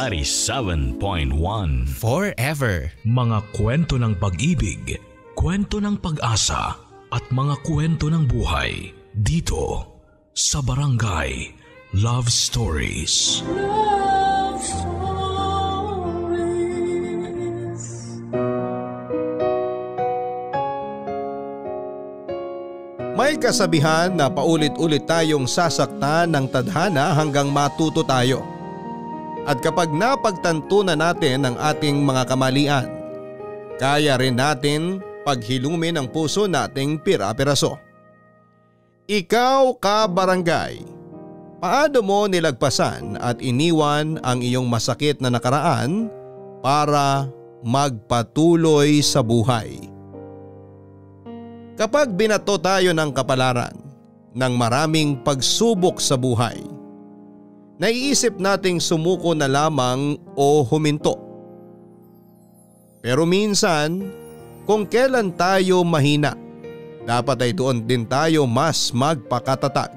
97.1 Forever. Mga kwento ng pag-ibig, kwento ng pag-asa at mga kwento ng buhay dito sa Barangay Love Stories. Love Stories. May kasabihan na paulit-ulit tayong sasaktan ng tadhana hanggang matuto tayo. At kapag napagtanto na natin ang ating mga kamalian, kaya rin natin paghilumin ang puso nating pira-piraso. Ikaw ka barangay, paano mo nilagpasan at iniwan ang iyong masakit na nakaraan para magpatuloy sa buhay? Kapag binato tayo ng kapalaran ng maraming pagsubok sa buhay, naiisip nating sumuko na lamang o huminto. Pero minsan, kung kailan tayo mahina, dapat ay doon din tayo mas magpakatatag.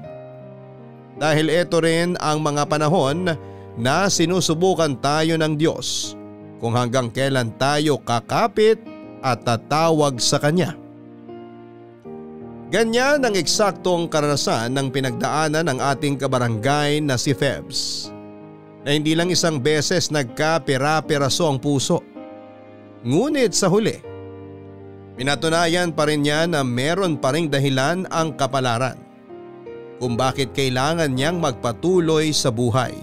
Dahil ito rin ang mga panahon na sinusubukan tayo ng Diyos kung hanggang kailan tayo kakapit at tatawag sa Kanya. Ganyan ang eksaktong karanasan ng pinagdaanan ng ating kabarangay na si Febs, na hindi lang isang beses nagkapira-piraso ang puso. Ngunit sa huli, pinatunayan pa rin niya na meron pa ring dahilan ang kapalaran kung bakit kailangan niyang magpatuloy sa buhay.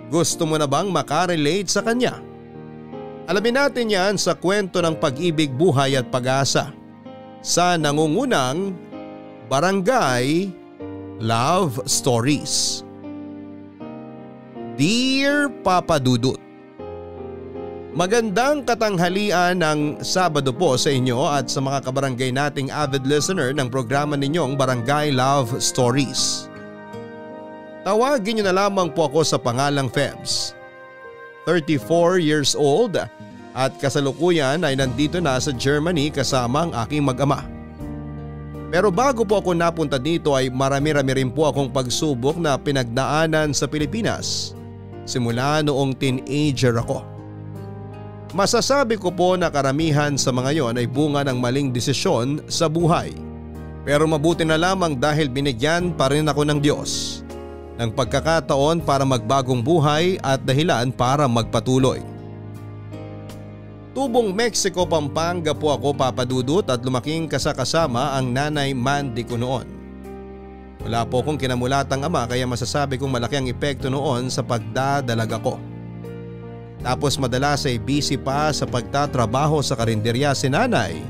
Gusto mo na bang makarelate sa kanya? Alamin natin yan sa kwento ng pag-ibig, buhay at pag-asa sa nangungunang Barangay Love Stories. Dear Papa Dudut, magandang katanghalian ng Sabado po sa inyo at sa mga kabarangay nating avid listener ng programa ninyong Barangay Love Stories. Tawagin niyo na lamang po ako sa pangalang Febs. 34 years old at kasalukuyan ay nandito na sa Germany kasama ang aking mag-ama. Pero bago po ako napunta dito ay marami-rami rin po akong pagsubok na pinagdaanan sa Pilipinas simula noong teenager ako. Masasabi ko po na karamihan sa mga yon ay bunga ng maling desisyon sa buhay. Pero mabuti na lamang dahil binigyan pa rin ako ng Diyos ng pagkakataon para magbagong buhay at dahilan para magpatuloy. Tubong Mexico, Pampanga po ako, Papa Dudut, at lumaking kasama ang nanay Mandy ko noon. Wala po akong kinamulatang ama kaya masasabi kong malaki ang epekto noon sa pagdadalaga ko. Tapos madalas ay busy pa sa pagtatrabaho sa karinderya si nanay,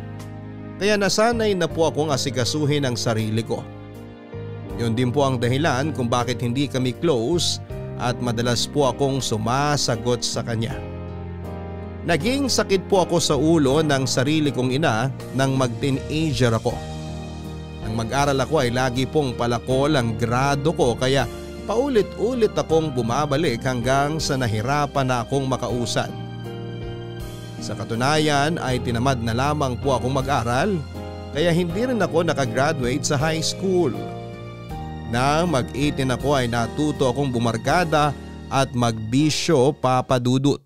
kaya nasanay na po akong asikasuhin ang sarili ko. Yun din po ang dahilan kung bakit hindi kami close at madalas po akong sumasagot sa kanya. Naging sakit po ako sa ulo ng sarili kong ina nang mag-teenager ako. Nang mag-aral ako ay lagi pong palakol ang grado ko kaya paulit-ulit akong bumabalik hanggang sa nahirapan na akong makausad. Sa katunayan ay tinamad na lamang po akong mag-aral kaya hindi rin ako nakagraduate sa high school. Nang mag-18 ako ay natuto akong bumarkada at magbisyo, Papa Dudut.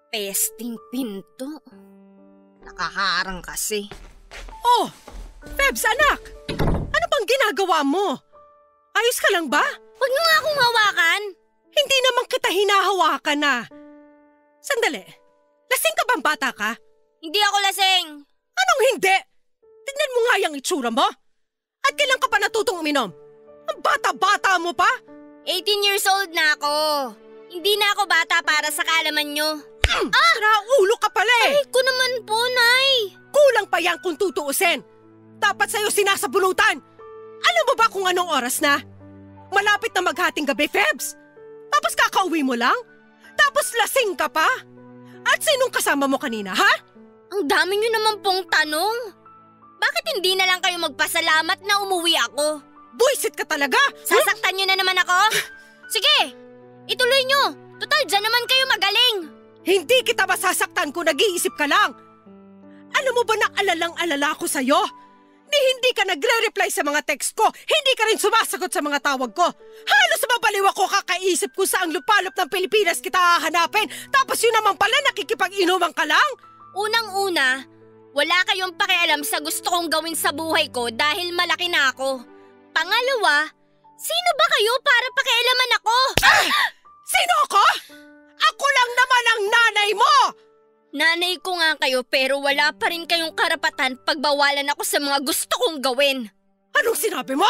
Pesting pinto. Nakakaarang kasi. Oh! Febs, anak! Ano bang ginagawa mo? Ayos ka lang ba? Huwag mo nga akong hawakan. Hindi naman kita hinahawakan na. Sandali. Lasing ka bang bata ka? Hindi ako lasing. Anong hindi? Tignan mo nga yung itsura mo. At kailan ka pa natutong uminom? Ang bata-bata mo pa? 18 years old na ako. Hindi na ako bata para sa kaalaman nyo. Raulo ka pala eh! Ay ko naman po, Nay! Kulang pa yan kung tutuusin. Dapat sa'yo sinasabulutan. Alam mo ba kung anong oras na? Malapit na maghating gabi, Febs. Tapos kakauwi mo lang? Tapos lasing ka pa? At sinong kasama mo kanina, ha? Ang dami niyo naman pong tanong. Bakit hindi na lang kayo magpasalamat na umuwi ako? Buisit ka talaga! Sasaktan niyo na naman ako? Sige, ituloy niyo. Total, dyan naman kayo magaling. Hindi kita masasaktan kung nag-iisip ka lang. Alam mo ba na alalang-alala ko sa'yo? Hindi ka nagre-reply sa mga text ko. Hindi ka rin sumasagot sa mga tawag ko. Halos mabaliw ako kakaisip kung saang lupalop ng Pilipinas kita hahanapin. Tapos yun naman pala nakikipag-inuman ka lang? Unang-una, wala kayong pakialam sa gusto kong gawin sa buhay ko dahil malaki na ako. Pangalawa, sino ba kayo para pakialaman ako? Sino ako? Ako lang naman ang nanay mo! Nanay ko nga kayo pero wala pa rin kayong karapatan pagbawalan ako sa mga gusto kong gawin. Anong sinabi mo?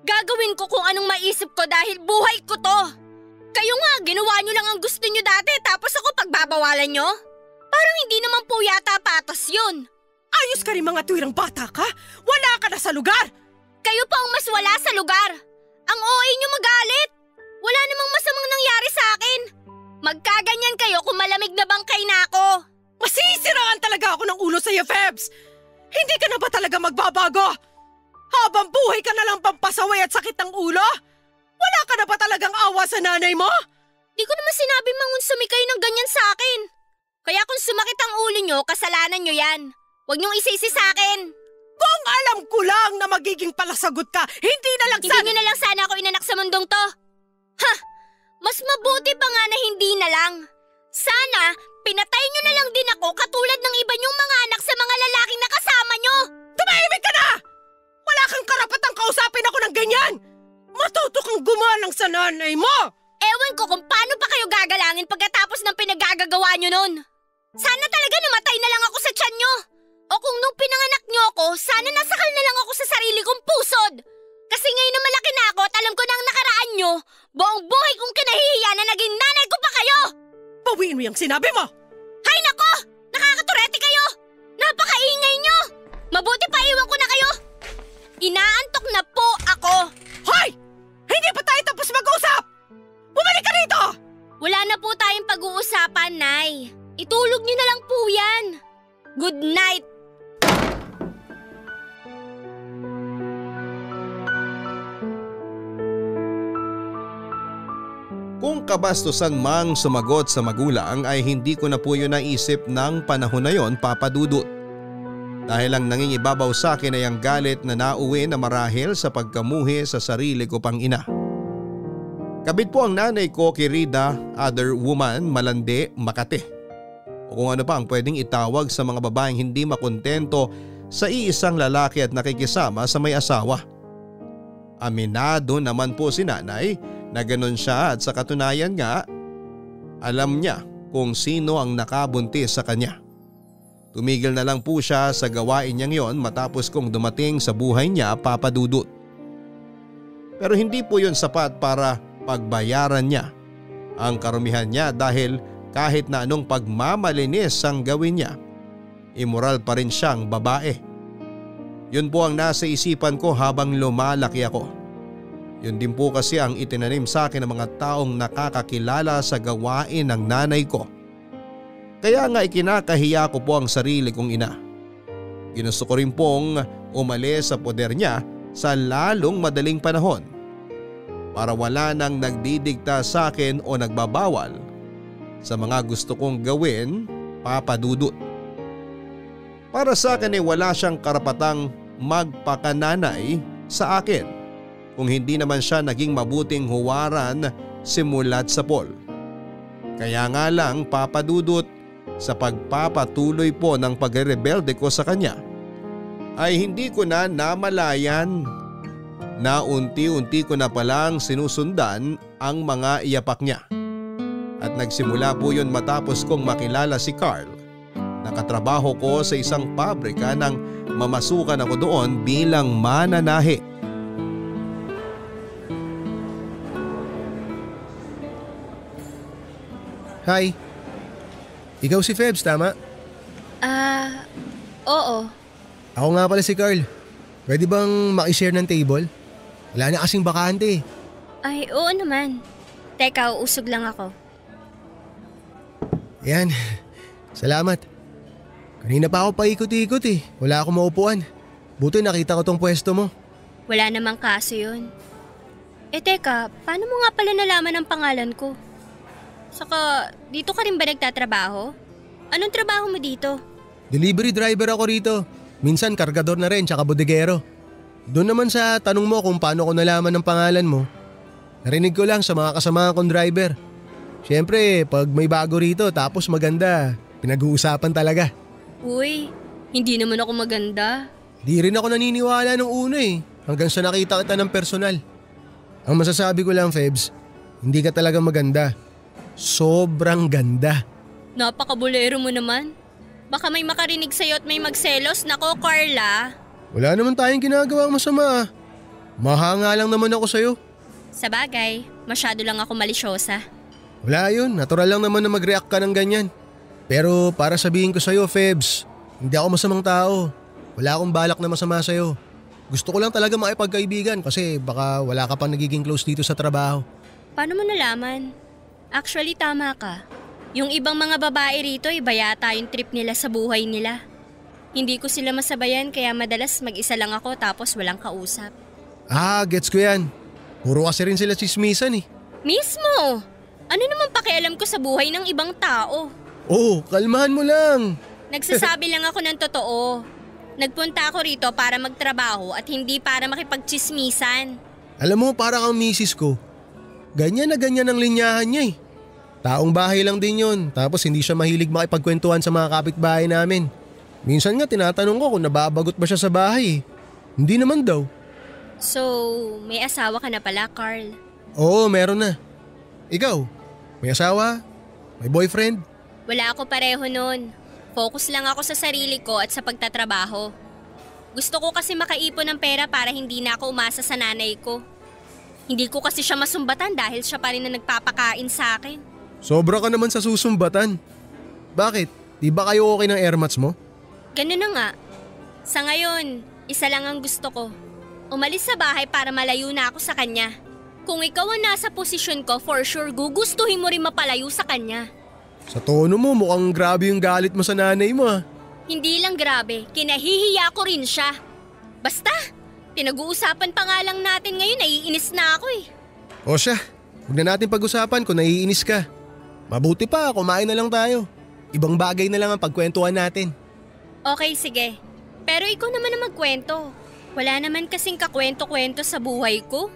Gagawin ko kung anong maisip ko dahil buhay ko to. Kayo nga, ginawa nyo lang ang gusto nyo dati tapos ako pagbabawalan nyo? Parang hindi naman po yata patas yun. Ayos ka rin mga tuwirang bata ka? Wala ka na sa lugar! Kayo pa ang mas wala sa lugar. Ang OA nyo magalit. Wala namang masamang nangyari sa akin. Magkaganyan kayo kung malamig na bangkay na ako. Masisiraan talaga ako ng ulo sa'yo, Febs! Hindi ka na ba talaga magbabago? Habang buhay ka na lang pampasaway at sakit ng ulo? Wala ka na ba talagang awa sa nanay mo? Di ko naman sinabi mangunsumi kayo ng ganyan sa akin. Kaya kung sumakit ang ulo nyo, kasalanan nyo yan. Huwag nyong isisi sa akin. Kung alam ko lang na magiging palasagot ka, hindi na lang Hindi nyo na lang sana ako inanak sa mundong to. Ha! Mas mabuti pa nga na hindi na lang. Sana, pinatay nyo na lang din ako katulad ng iba nyong mga anak sa mga lalaking nakasama nyo. Tumahimik ka na! Wala kang karapatang kausapin ako ng ganyan! Matuto kang gumalang sa nanay mo! Ewan ko kung paano pa kayo gagalangin pagkatapos ng pinagagagawa nyo nun. Sana talaga namatay na lang ako sa tiyan nyo. O kung nung pinanganak nyo ako, sana nasakal na lang ako sa sarili kong pusod. Kasi ngayon na malaki na ako at alam ko na ang nakaraan nyo, buong buhay kong kinahihiya na naging nanay ko pa kayo! Bawiin mo yung sinabi mo! Hay nako! Nakakaturete kayo! Napakaingay nyo! Mabuti pa iwan ko na kayo! Inaantok na po ako! Hoy! Hindi pa tayo tapos mag-usap! Bumalik ka rito! Wala na po tayong pag-uusapan, Nay. Itulog nyo na lang po yan. Good night! Kung kabastusan mang sumagot sa magulang ay hindi ko na po yun naisip ng panahon na yon, Papa Dudut. Dahil ang nangingibabaw sa akin ay ang galit na nauwi na marahil sa pagkamuhi sa sarili ko pang ina. Kabit po ang nanay ko kay Rida, other woman, malandi, Makati. O kung ano pa ang pwedeng itawag sa mga babaeng hindi makontento sa iisang lalaki at nakikisama sa may asawa. Aminado naman po si nanay na ganun siya at sa katunayan nga, alam niya kung sino ang nakabuntis sa kanya. Tumigil na lang po siya sa gawain niyang yon matapos kong dumating sa buhay niya, Papa Dudut. Pero hindi po yun sapat para pagbayaran niya ang karumihan niya dahil kahit na anong pagmamalinis ang gawin niya, immoral pa rin siyang babae. Yun po ang nasa isipan ko habang lumalaki ako. Yun din po kasi ang itinanim sa akin ng mga taong nakakakilala sa gawain ng nanay ko. Kaya nga ikinakahiya ko po ang sarili kong ina. Ginusto ko rin pong umalis sa poder niya sa lalong madaling panahon para wala nang nagdidikta sa akin o nagbabawal sa mga gusto kong gawin, Papa Dudut. Para sa akin ay wala siyang karapatang magpakananay sa akin kung hindi naman siya naging mabuting huwaran simulat sa Paul. Kaya nga lang, Papa Dudut, sa pagpapatuloy po ng pagrebelde ko sa kanya ay hindi ko na namalayan na unti-unti ko na palang sinusundan ang mga iyapak niya. At nagsimula po yun matapos kong makilala si Carl. Nakatrabaho ko sa isang pabrika nang mamasukan ako doon bilang mananahi. Hi. Ikaw si Febs, tama? Oo. Ako nga pala si Carl. Pwede bang makishare ng table? Wala na kasing bakante. Ay, oo naman. Teka, uusog lang ako. Yan. Salamat. Kanina pa ako paikot-ikot eh. Wala akong maupuan. Buti nakita ko tong pwesto mo. Wala namang kaso yun. Teka, paano mo nga pala nalaman ang pangalan ko? Saka, dito ka rin ba nagtatrabaho? Anong trabaho mo dito? Delivery driver ako rito. Minsan kargador na rin tsaka bodegero. Doon naman sa tanong mo kung paano ko nalaman ang pangalan mo, narinig ko lang sa mga kasama kong driver. Siyempre, pag may bago rito tapos maganda, pinag-uusapan talaga. Uy, hindi naman ako maganda. Di rin ako naniniwala nung una eh, hanggang sa nakita kita ng personal. Ang masasabi ko lang, Febs, hindi ka talaga maganda. Sobrang ganda. Napakabulero mo naman. Baka may makarinig sa'yo at may magselos. Nako, Carla. Wala naman tayong ginagawang masama. Mahanga lang naman ako sa'yo. Sabagay, masyado lang ako malisyosa. Wala yun, natural lang naman na mag-react ka ng ganyan. Pero para sabihin ko sa'yo, Febs, hindi ako masamang tao. Wala akong balak na masama sa'yo. Gusto ko lang talaga makipagkaibigan kasi baka wala ka pang nagiging close dito sa trabaho. Paano mo nalaman? Actually, tama ka. Yung ibang mga babae rito, iba yata yung trip nila sa buhay nila. Hindi ko sila masabayan kaya madalas mag-isa lang ako tapos walang kausap. Gets ko yan. Puro kasi rin sila chismisan eh. Mismo! Ano naman pakialam ko sa buhay ng ibang tao? Oh, kalmahan mo lang. Nagsasabi lang ako ng totoo. Nagpunta ako rito para magtrabaho at hindi para makipagchismisan. Alam mo, para kang misis ko. Ganyan na ganyan ang linyahan niya eh. Taong bahay lang din yun, tapos hindi siya mahilig makipagkwentuhan sa mga kapitbahay namin. Minsan nga tinatanong ko kung nababagot ba siya sa bahay. Hindi naman daw. So, may asawa ka na pala, Carl? Oo, meron na. Ikaw, may asawa? May boyfriend? Wala ako pareho nun. Focus lang ako sa sarili ko at sa pagtatrabaho. Gusto ko kasi makaipon ng pera para hindi na ako umasa sa nanay ko. Hindi ko kasi siya masumbatan dahil siya pa rin na nagpapakain sa akin. Sobra ka naman sa susumbatan. Bakit? Di ba kayo okay ng airmats mo? Ganun na nga. Sa ngayon, isa lang ang gusto ko. Umalis sa bahay para malayo na ako sa kanya. Kung ikaw ang nasa posisyon ko, for sure gugustuhin mo rin mapalayo sa kanya. Sa tono mo, mukhang grabe yung galit mo sa nanay mo ah. Hindi lang grabe, kinahihiya ko rin siya. Basta, pinag-uusapan pa nga lang natin ngayon, naiinis na ako eh. O siya, huwag na natin pag-usapan kung naiinis ka. Mabuti pa, kumain na lang tayo. Ibang bagay na lang ang pagkwentuhan natin. Okay, sige. Pero ikaw naman ang magkwento. Wala naman kasing kakwento-kwento sa buhay ko.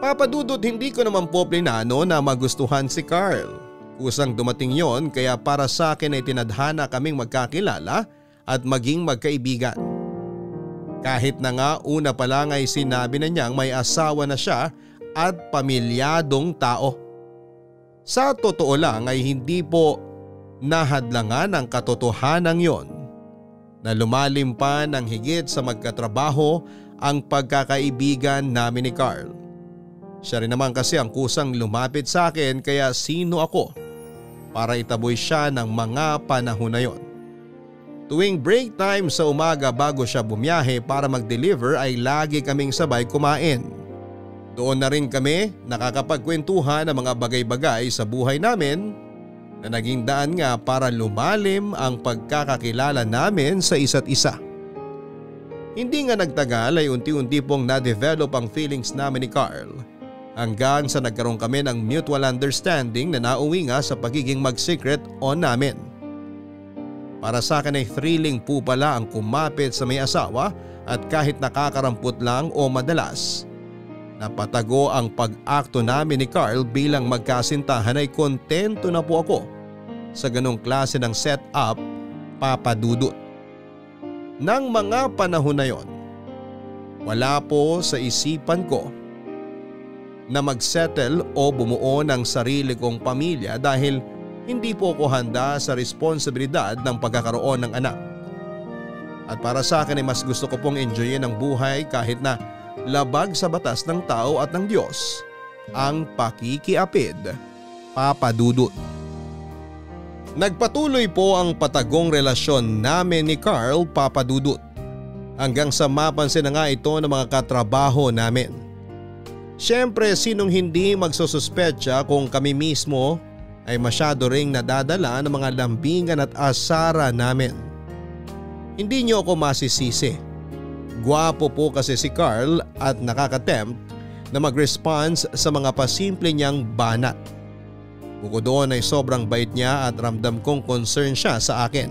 Papadudot, hindi ko naman po plinano na magustuhan si Carl. Kusang dumating yon kaya para sa akin ay tinadhana kaming magkakilala at maging magkaibigan. Kahit na nga una pa lang ay sinabi na niyang may asawa na siya at pamilyadong tao. Sa totoo lang ay hindi po nahadlangan ang katotohanan yon na lumalim pa ng higit sa magkatrabaho ang pagkakaibigan namin ni Carl. Siya rin naman kasi ang kusang lumapit sa akin kaya sino ako para itaboy siya ng mga panahon na yon. Tuwing break time sa umaga bago siya bumiyahe para mag-deliver ay lagi kaming sabay kumain. Doon na rin kami nakakapagkwentuhan ng mga bagay-bagay sa buhay namin na naging daan nga para lumalim ang pagkakakilala namin sa isa't isa. Hindi nga nagtagal ay unti-unti pong na-develop ang feelings namin ni Carl hanggang sa nagkaroon kami ng mutual understanding na nauwi nga sa pagiging mag-secret on namin. Para sa akin ay thrilling po pala ang kumapit sa may asawa at kahit nakakarampot lang o madalas, napatago ang pag-akto namin ni Carl bilang magkasintahan ay kontento na po ako sa ganong klase ng setup, papadudot. Nang mga panahon na yon, wala po sa isipan ko na magsettle o bumuo ng sarili kong pamilya dahil hindi po ako handa sa responsibilidad ng pagkakaroon ng anak. At para sa akin ay mas gusto ko pong enjoyin ang buhay kahit na labag sa batas ng tao at ng Diyos ang pakikiapid, papadudot. Nagpatuloy po ang patagong relasyon namin ni Carl, papadudot. Hanggang sa mapansin na nga ito ng mga katrabaho namin. Siyempre sinong hindi magsususpetsa kung kami mismo ay masyado ring nadadala ng mga lambingan at asara namin. Hindi niyo ako masisisi. Gwapo po kasi si Carl at nakakatempt na mag-response sa mga pasimple niyang banat. Bukod doon ay sobrang bait niya at ramdam kong concern siya sa akin.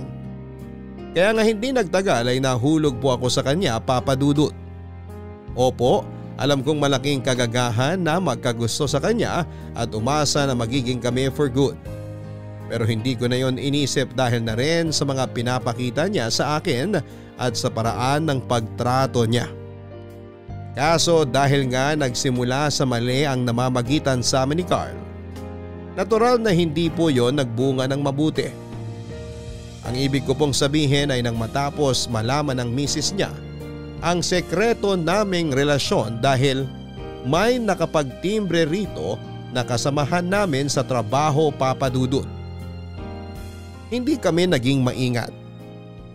Kaya nga hindi nagtagal ay nahulog po ako sa kanya, Papa Dudut. Opo, alam kong malaking kagagahan na magkagusto sa kanya at umasa na magiging kami for good. Pero hindi ko na yon inisip dahil na rin sa mga pinapakita niya sa akin at sa paraan ng pagtrato niya. Kaso dahil nga nagsimula sa mali ang namamagitan sa amin ni Carl, natural na hindi po yon nagbunga ng mabuti. Ang ibig ko pong sabihin ay nang matapos malaman ng misis niya ang sekreto naming relasyon dahil may nakapagtimbre rito na kasamahan namin sa trabaho, Papa Dudut. Hindi kami naging maingat.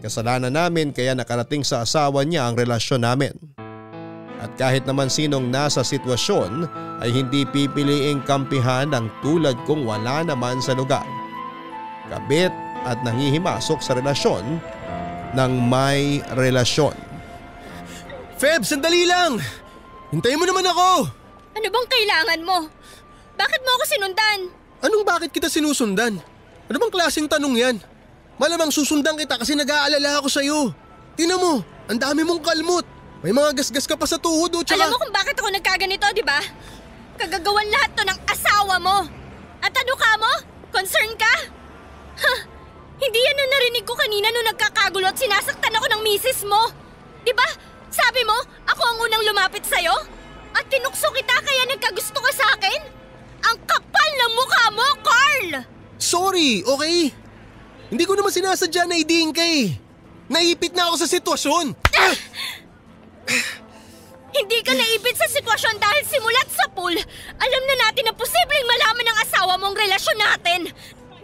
Kasalanan namin kaya nakarating sa asawa niya ang relasyon namin. At kahit naman sinong nasa sitwasyon ay hindi pipiliing kampihan ang tulad kong wala naman sa lugar. Kabit at nangihimasok sa relasyon ng may relasyon. Feb, sandali lang! Hintayin mo naman ako! Ano bang kailangan mo? Bakit mo ako sinundan? Anong bakit kita sinusundan? Ano bang klaseng tanong yan? Malamang susundan kita kasi nag-aalala ako sa'yo. Tingnan mo, ang dami mong kalmot. May mga gasgas ka pa sa tuhod o tsaka… Alam mo kung bakit ako nagkaganito, di ba? Kagagawan lahat to ng asawa mo. At ano ka mo? Concern ka? Hindi yan ang narinig ko kanina nung nagkakagulo at sinasaktan ako ng misis mo. Di ba? Sabi mo, ako ang unang lumapit sa'yo? At tinukso kita kaya nagkagusto ka sa akin? Ang kapal ng mukha mo, Carl! Sorry, okay? Hindi ko naman sinasadya na idiin ka eh. Naipit na ako sa sitwasyon. Hindi ka naipit sa sitwasyon dahil simulat sa pool, alam na natin na posibleng malaman ng asawa mong relasyon natin.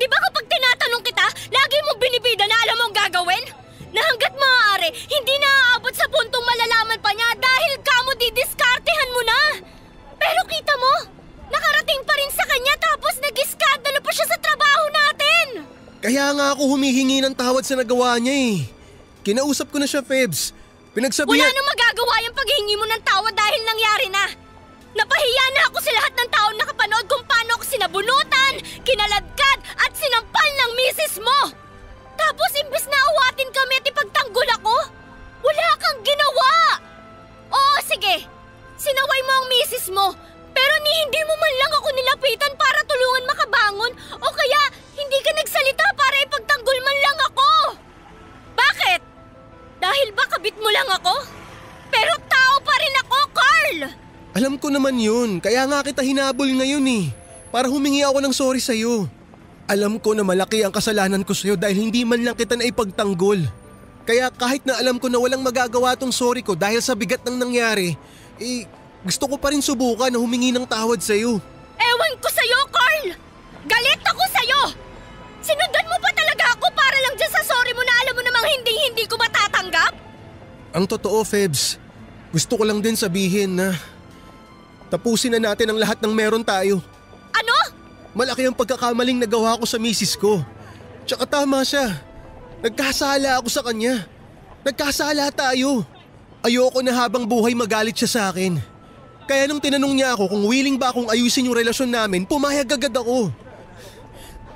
Di ba kapag tinatanong kita, lagi mong binibida na alam mong gagawin? Na hanggat maaari, hindi na aabot sa puntong malalaman pa niya dahil kamo didiskartehan mo na. Pero kita mo, nakarating pa rin sa kanya tapos nag-iskandalo pa siya sa trabaho natin. Kaya nga ako humihingi ng tawad sa nagawa niya eh. Kinausap ko na siya, Febs. Pinagsabihan… Wala nang magagawa yung paghingi mo ng tawad dahil nangyari na. Napahiya na ako sa lahat ng taong nakapanood kung paano ako sinabunutan, kinaladkad at sinampal ng misis mo. Tapos imbes na awatin kami at ipagtanggol ako, wala kang ginawa. Oo, sige. Sinaway mo ang misis mo, pero hindi mo man lang ako nilapitan para tulungan makabangon o kaya hindi ka nagsalita para ipagtanggol man lang ako. Bakit? Dahil ba kabit mo lang ako? Pero tao pa rin ako, Carl! Alam ko naman yun, kaya nga kita hinabol ngayon eh. Para humingi ako ng sorry sa'yo. Alam ko na malaki ang kasalanan ko sa'yo dahil hindi man lang kita naipagtanggol. Kaya kahit na alam ko na walang magagawa tong sorry ko dahil sa bigat ng nangyari, gusto ko pa rin subukan na humingi ng tawad sa'yo. Ewan ko sa'yo, Carl! Galit ako sa'yo! Sinundan mo pa talaga ako para lang dyan sa sorry mo na alam mo namang hindi ko matatanggap? Ang totoo, Febs, gusto ko lang din sabihin na tapusin na natin ang lahat ng meron tayo. Ano? Malaki ang pagkakamaling nagawa ko sa misis ko. Tsaka tama siya. Nagkasala ako sa kanya. Nagkasala tayo. Ayoko na habang buhay magalit siya sa akin. Kaya nung tinanong niya ako kung willing ba akong ayusin yung relasyon namin, pumayag agad ako.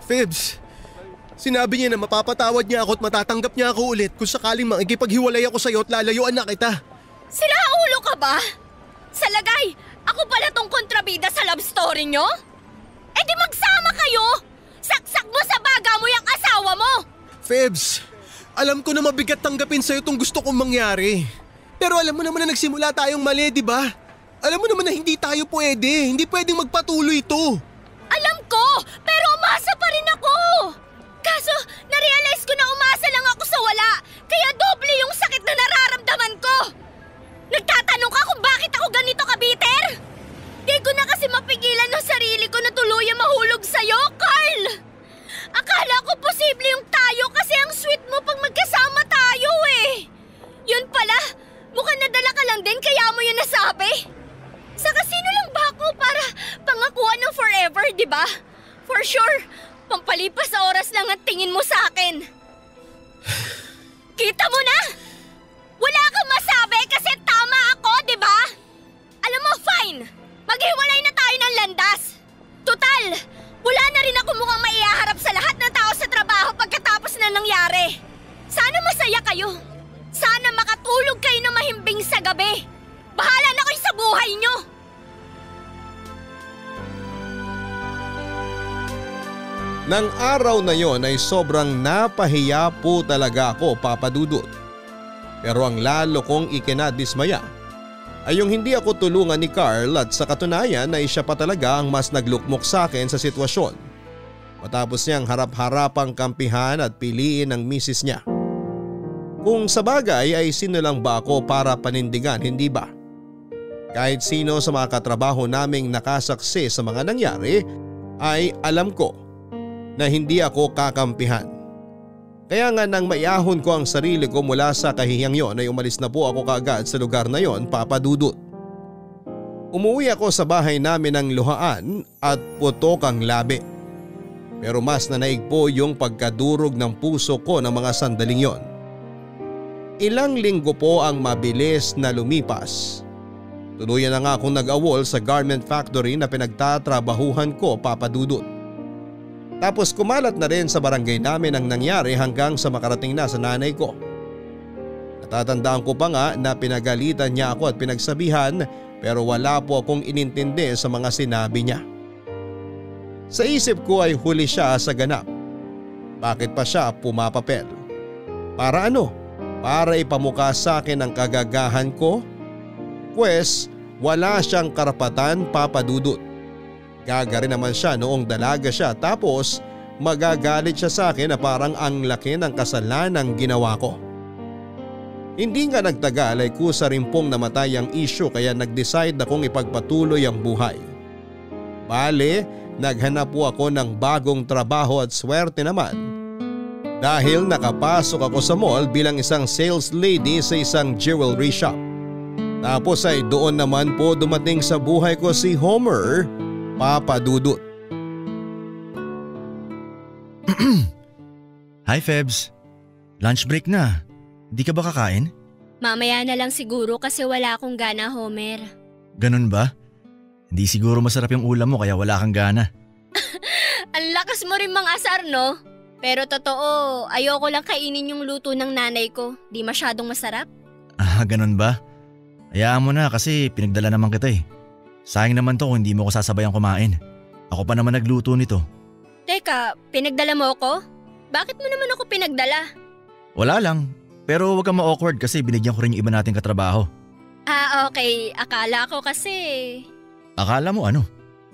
Febs, sinabi niya na mapapatawad niya ako at matatanggap niya ako ulit kung sakaling makikipaghiwalay ako sa'yo at lalayuan na kita. Sila ulo ka ba? Sa lagay, ako pala tong kontrabida sa love story nyo? Eh di magsama kayo! Saksak mo sa baga mo yung asawa mo! Febs, alam ko na mabigat tanggapin sa'yo itong gusto kong mangyari. Pero alam mo naman na nagsimula tayong mali, di ba? Alam mo naman na hindi tayo pwede. Hindi pwedeng magpatuloy ito. Alam ko, pero umasa pa rin ako. Kaso, narealize ko na umasa lang ako sa wala. Kaya doble yung sakit na nararamdaman ko. Nagtatanong ka kung bakit ako ganito kabiter? Di ko na kasi mapigilan ng sarili ko na tuluyan mahulog sa'yo, Carl. Akala ko posible yung tayo kasi ang sweet mo pag magkasama tayo eh. Yun pala, masabi? Sa kasino lang ba ako para pangakuan ng forever, di ba? For sure, pampalipas sa oras lang ang tingin mo sa akin. Kita mo na? Wala kang masabi kasi tama ako, di ba? Alam mo, fine. Maghiwalay na tayo ng landas. Total, wala na rin ako mukhang maihaharap sa lahat ng tao sa trabaho pagkatapos na nangyari. Sana masaya kayo. Sana makatulog kayo ng mahimbing sa gabi. Bahala na kayo sa buhay nyo. Nang araw na yon ay sobrang napahiya po talaga ako, Papa Dudut. Pero ang lalo kong ikinadismaya ay yung hindi ako tulungan ni Carl at sa katunayan ay siya pa talaga ang mas naglukmok sa akin sa sitwasyon. Matapos niyang harap-harapang kampihan at piliin ang misis niya. Kung sa bagay ay sino lang ba ako para panindigan, hindi ba? Kahit sino sa mga katrabaho naming nakasaksi sa mga nangyari ay alam ko na hindi ako kakampihan. Kaya nga nang maiahon ko ang sarili ko mula sa kahiyang yon ay umalis na po ako kaagad sa lugar na yon, Papa Dudut. Umuwi ako sa bahay namin ng luhaan at putok ang labi. Pero mas nanaig po yung pagkadurog ng puso ko ng mga sandaling yon. Ilang linggo po ang mabilis na lumipas. Tuluyan na nga akong nag-awol sa garment factory na pinagtatrabahuhan ko, Papa Dudut. Tapos kumalat na rin sa barangay namin ang nangyari hanggang sa makarating na sa nanay ko. Natatandaan ko pa nga na pinagalitan niya ako at pinagsabihan pero wala po akong inintindi sa mga sinabi niya. Sa isip ko ay huli siya sa ganap. Bakit pa siya pumapapel? Para ano? Para ipamukha sa akin ang kagagahan ko? Pwes wala siyang karapatan, Papa Dudut. Gaga rin naman siya noong dalaga siya tapos magagalit siya sa akin na parang ang laki ng kasalanang ginawa ko. Hindi nga nagtagal ay kusa rin pong namatay ang issue kaya nag-decide akong ipagpatuloy ang buhay. Bale, naghanap po ako ng bagong trabaho at swerte naman. Dahil nakapasok ako sa mall bilang isang sales lady sa isang jewelry shop. Tapos ay doon naman po dumating sa buhay ko si Homer, Papa Dudut. Hi Febs, lunch break na. Di ka ba kakain? Mamaya na lang siguro kasi wala akong gana, Homer. Ganun ba? Hindi siguro masarap yung ulam mo kaya wala kang gana. Ang lakas mo rin mang asar, no? Pero totoo, ayoko lang kainin yung luto ng nanay ko. Di masyadong masarap. Ah, ganun ba? Hayaan mo na kasi pinagdala naman kita eh. Sayang naman to kung hindi mo ko sasabayang kumain. Ako pa naman nagluto nito. Teka, pinagdala mo ako? Bakit mo naman ako pinagdala? Wala lang. Pero wag kang ma-awkward kasi binigyan ko rin yung iba nating katrabaho. Ah, okay. Akala ko kasi… Akala mo ano?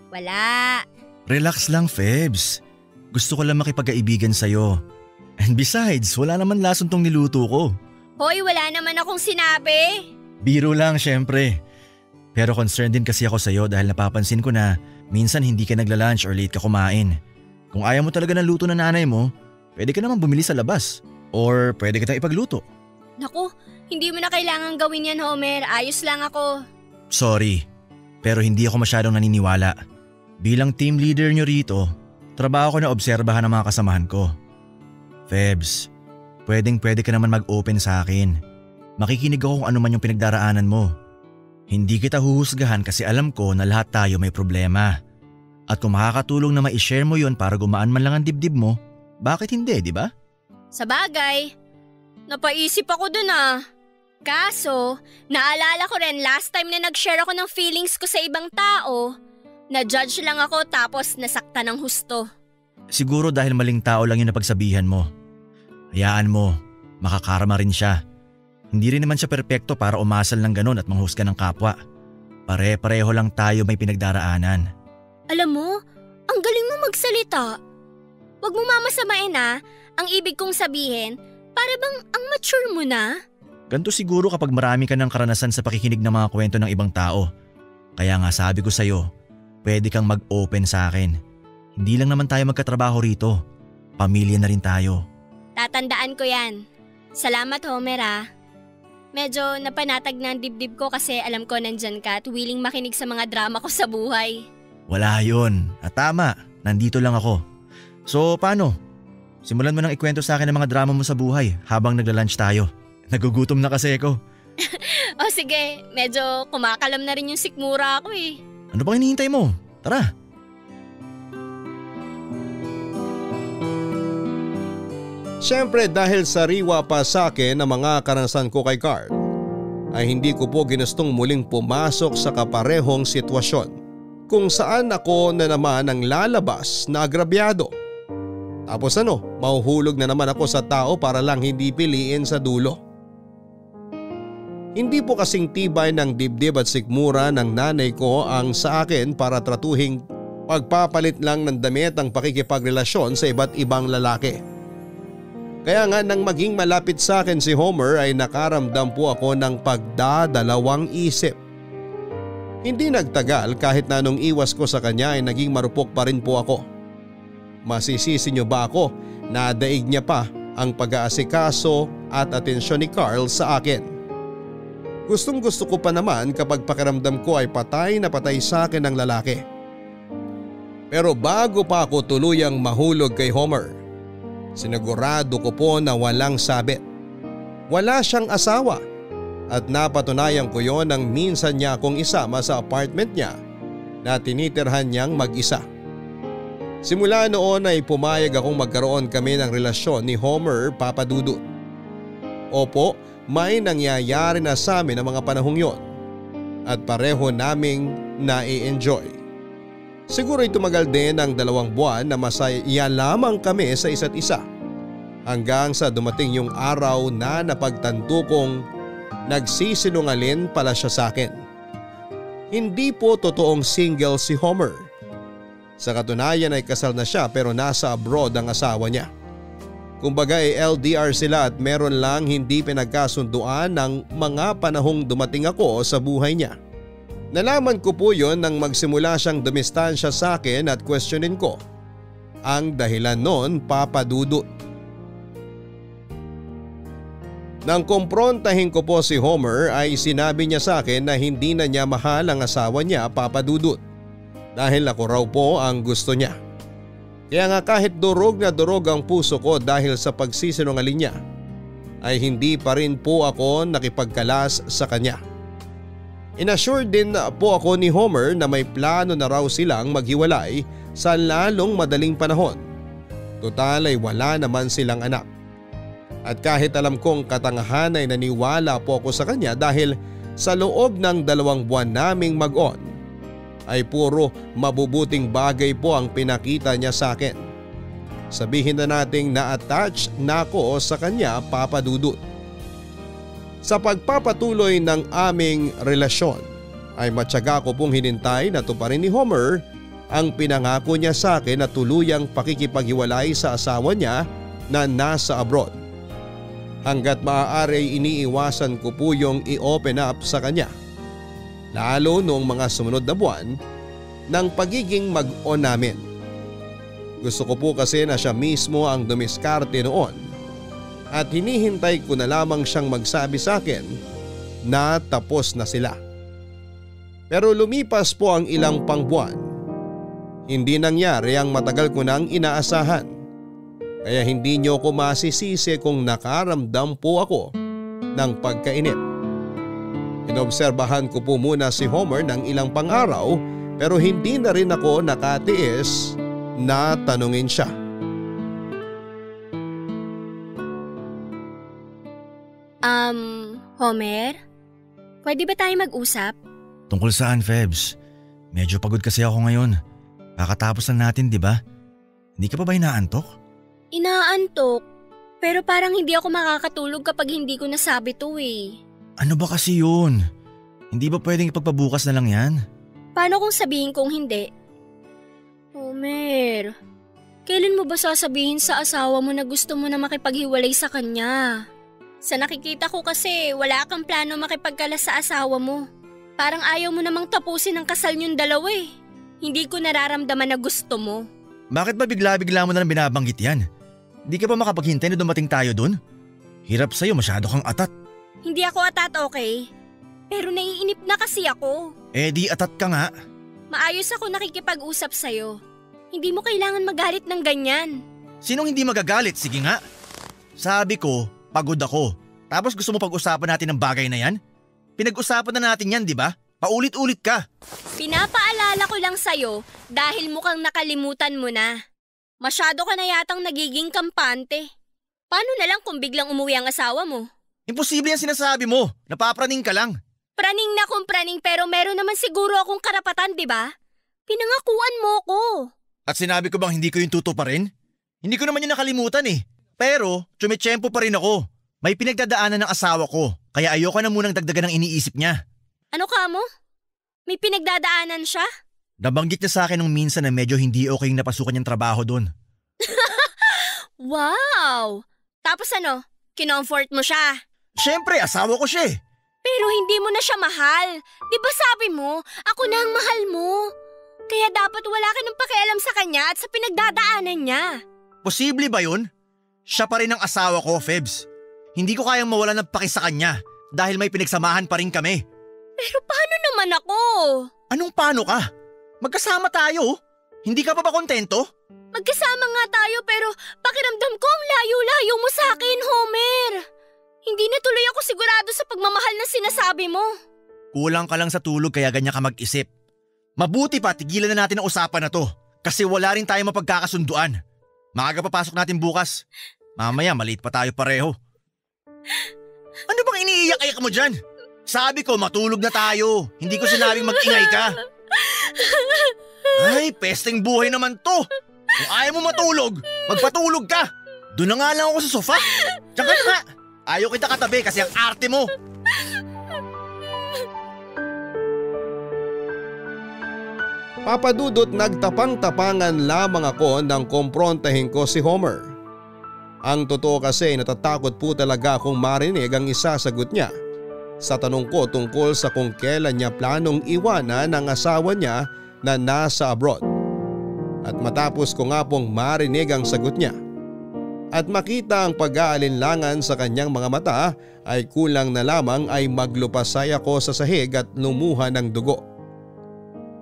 Wala. Relax lang, Febs. Gusto ko lang makipagkaibigan sa'yo. And besides, wala naman lason tong niluto ko. Hoy, wala naman akong sinabi. Biro lang, syempre. Pero concerned din kasi ako sa'yo dahil napapansin ko na minsan hindi ka nagla-lunch or late ka kumain. Kung ayaw mo talaga ng luto ng nanay mo, pwede ka naman bumili sa labas. Or pwede kitang ipagluto. Naku, hindi mo na kailangan gawin yan, Homer. Ayos lang ako. Sorry, pero hindi ako masyadong naniniwala. Bilang team leader nyo rito, trabaho ko na obserbahan ang mga kasamahan ko. Febs, pwede ka naman mag-open sa akin. Makikinig ako kung ano man yung pinagdaraanan mo. Hindi kita huhusgahan kasi alam ko na lahat tayo may problema. At kung makakatulong na ma-share mo yon para gumaan man lang ang dibdib mo, bakit hindi, di ba? Sa bagay, napaisip ako dun ah. Kaso, naalala ko rin last time na nag-share ako ng feelings ko sa ibang tao, na-judge lang ako tapos nasaktan ng husto. Siguro dahil maling tao lang yung napagsabihan mo. Hayaan mo, makakarma rin siya. Hindi rin naman siya perpekto para umasal ng ganon at manghusga ng kapwa. Pare-pareho lang tayo may pinagdaraanan. Alam mo, ang galing mo magsalita. Huwag mo mamasamain ah. Ang ibig kong sabihin, para bang ang mature mo na? Ganto siguro kapag marami ka ng karanasan sa pakikinig ng mga kwento ng ibang tao. Kaya nga sabi ko sa'yo, pwede kang mag-open sa akin. Hindi lang naman tayo magkatrabaho rito. Pamilya na rin tayo. Tatandaan ko yan. Salamat, Homer ah. Medyo napanatag na ang dibdib ko kasi alam ko nandyan ka at willing makinig sa mga drama ko sa buhay. Wala yun. At tama, nandito lang ako. So paano? Simulan mo nang ikwento sa akin ang mga drama mo sa buhay habang nagla-lunch tayo. Nagugutom na kasi ako. O sige, medyo kumakalam na rin yung sikmura ako eh. Ano bang hinihintay mo? Tara. Siyempre dahil sariwa pa sa akin ang mga karanasan ko kay Carl, ay hindi ko po ginustong muling pumasok sa kaparehong sitwasyon kung saan ako na naman ang lalabas na agrabyado. Tapos mahuhulog na naman ako sa tao para lang hindi piliin sa dulo. Hindi po kasing tibay ng dibdib at sikmura ng nanay ko ang sa akin para tratuhing pagpapalit lang ng damit ang pakikipagrelasyon sa iba't ibang lalaki. Kaya nga nang maging malapit sa akin si Homer ay nakaramdam po ako ng pagdadalawang isip. Hindi nagtagal kahit na nung iwas ko sa kanya ay naging marupok pa rin po ako. Masisisi niyo ba ako na daig niya pa ang pag-aasikaso at atensyon ni Carl sa akin? Gustong gusto ko pa naman kapag pakiramdam ko ay patay na patay sa akin ang lalaki. Pero bago pa ako tuluyang mahulog kay Homer, sinigurado ko po na walang sabit. Wala siyang asawa at napatunayan ko yon nang minsan niya akong isama sa apartment niya na tinitirhan niyang mag-isa. Simula noon ay pumayag akong magkaroon kami ng relasyon ni Homer, Papa Dudut. Opo, may nangyayari na sa amin ang mga panahong yon at pareho naming nai-enjoy. Siguro tumagal din ng 2 buwan na masaya lamang kami sa isa't isa hanggang sa dumating yung araw na napagtanto kong nagsisinungaling pala siya sa akin. Hindi po totoong single si Homer. Sa katunayan ay kasal na siya pero nasa abroad ang asawa niya. Kumbaga ay LDR sila at meron lang hindi pinagkasunduan ng mga panahong dumating ako sa buhay niya. Nalaman ko po yon nang magsimula siyang dumistansya sa akin at questionin ko ang dahilan noon, Papa Dudut. Nang kumprontahin ko po si Homer ay sinabi niya sa akin na hindi na niya mahal ang asawa niya, Papa Dudut, dahil ako raw po ang gusto niya. Kaya nga kahit durog na durog ang puso ko dahil sa pagsisinungaling niya, ay hindi pa rin po ako nakipagkalas sa kanya. Inassure din po ako ni Homer na may plano na raw silang maghiwalay sa lalong madaling panahon. Total ay wala naman silang anak. At kahit alam kong katangahan ay naniwala po ako sa kanya dahil sa loob ng 2 buwan naming mag-on ay puro mabubuting bagay po ang pinakita niya sa akin. Sabihin na nating na-attach na ako sa kanya, Papa Dudut. Sa pagpapatuloy ng aming relasyon ay matyaga ko pong hinintay na tuparin ni Homer ang pinangako niya sa akin na tuluyang pakikipaghiwalay sa asawa niya na nasa abroad. Hanggat maaari ay iniiwasan ko po yung i-open up sa kanya. Lalo noong mga sumunod na buwan ng pagiging mag-on namin. Gusto ko po kasi na siya mismo ang dumiskarte noon. At hinihintay ko na lamang siyang magsabi sa akin na tapos na sila. Pero lumipas po ang ilang pangbuwan. Hindi nangyari ang matagal ko nang inaasahan. Kaya hindi niyo ko masisisi kung nakaramdam po ako ng pagkainip. Inobserbahan ko po muna si Homer ng ilang pang-araw pero hindi na rin ako nakatiis na tanungin siya. Homer? Pwede ba tayo mag-usap? Tungkol saan, Febs? Medyo pagod kasi ako ngayon. Kakatapos na natin, di ba? Hindi ka pa ba inaantok? Inaantok. Pero parang hindi ako makakatulog kapag hindi ko nasabi to eh. Ano ba kasi yun? Hindi ba pwedeng ipagpabukas na lang yan? Paano kung sabihin kong hindi? Homer, kailan mo ba sasabihin sa asawa mo na gusto mo na makipaghiwalay sa kanya? Sa nakikita ko kasi wala kang plano makipagkalas sa asawa mo. Parang ayaw mo namang tapusin ang kasal niyong dalawa eh. Hindi ko nararamdaman na gusto mo. Bakit ba bigla-bigla mo na lang binabanggit yan? Di ka pa makapaghintay na dumating tayo dun? Hirap sa'yo, masyado kang atat. Hindi ako atat, okay? Pero naiinip na kasi ako. Eh di atat ka nga. Maayos ako nakikipag-usap sa'yo. Hindi mo kailangan magalit ng ganyan. Sinong hindi magagalit? Sige nga. Sabi ko, pagod ako. Tapos gusto mo pag-usapan natin ng bagay na yan? Pinag-usapan na natin yan, di ba? Paulit-ulit ka. Pinapaalala ko lang sa'yo dahil mukhang nakalimutan mo na. Masyado ka na yatang nagiging kampante. Paano na lang kung biglang umuwi ang asawa mo? Imposible yan sinasabi mo. Napapraning ka lang. Praning na kung praning pero meron naman siguro akong karapatan, di ba? Pinangakuan mo ko. At sinabi ko bang hindi ko yung tutuparin? Hindi ko naman yung nakalimutan eh. Pero, tsumitsyempo pa rin ako. May pinagdadaanan ng asawa ko, kaya ayoko na munang dagdagan ng iniisip niya. Ano ka mo? May pinagdadaanan siya? Nabanggit niya sa akin nung minsan na medyo hindi okay yung napasukan niyang trabaho doon. Wow! Tapos ano, kinomfort mo siya? Siyempre, asawa ko siya eh. Pero hindi mo na siya mahal. Di ba sabi mo, ako na ang mahal mo? Kaya dapat wala ka ng pakialam sa kanya at sa pinagdadaanan niya. Posible ba yun? Siya pa rin ang asawa ko, Febs. Hindi ko kayang mawala ng paki sa kanya dahil may pinagsamahan pa rin kami. Pero paano naman ako? Anong paano ka? Magkasama tayo. Hindi ka pa ba kontento? Magkasama nga tayo pero pakiramdam ko ang layo-layo mo sa akin, Homer. Hindi na tuloy ako sigurado sa pagmamahal na sinasabi mo. Kulang ka lang sa tulog kaya ganyan ka mag-isip. Mabuti pa tigilan na natin ang usapan na to kasi wala rin tayo mapagkakasunduan. Maaga papasok natin bukas. Mamaya maliit pa tayo pareho. Ano bang iniiyak-iyak mo dyan? Sabi ko matulog na tayo. Hindi ko sinabing mag-ingay ka. Ay, pesteng buhay naman to. Kung ayaw mo matulog, magpatulog ka. Doon na nga lang ako sa sofa. Diyan ka na. Ayaw kita katabi kasi ang arte mo. Papadudot nagtapang-tapangan lamang ako nang komprontahin ko si Homer. Ang totoo kasi natatakot po talaga akong marinig ang isasagot niya sa tanong ko tungkol sa kung kailan niya planong iwanan ang asawa niya na nasa abroad. At matapos ko nga pong marinig ang sagot niya at makita ang pag-aalinlangan sa kanyang mga mata ay kulang na lamang ay maglupasay ako sa sahig at lumuha ng dugo.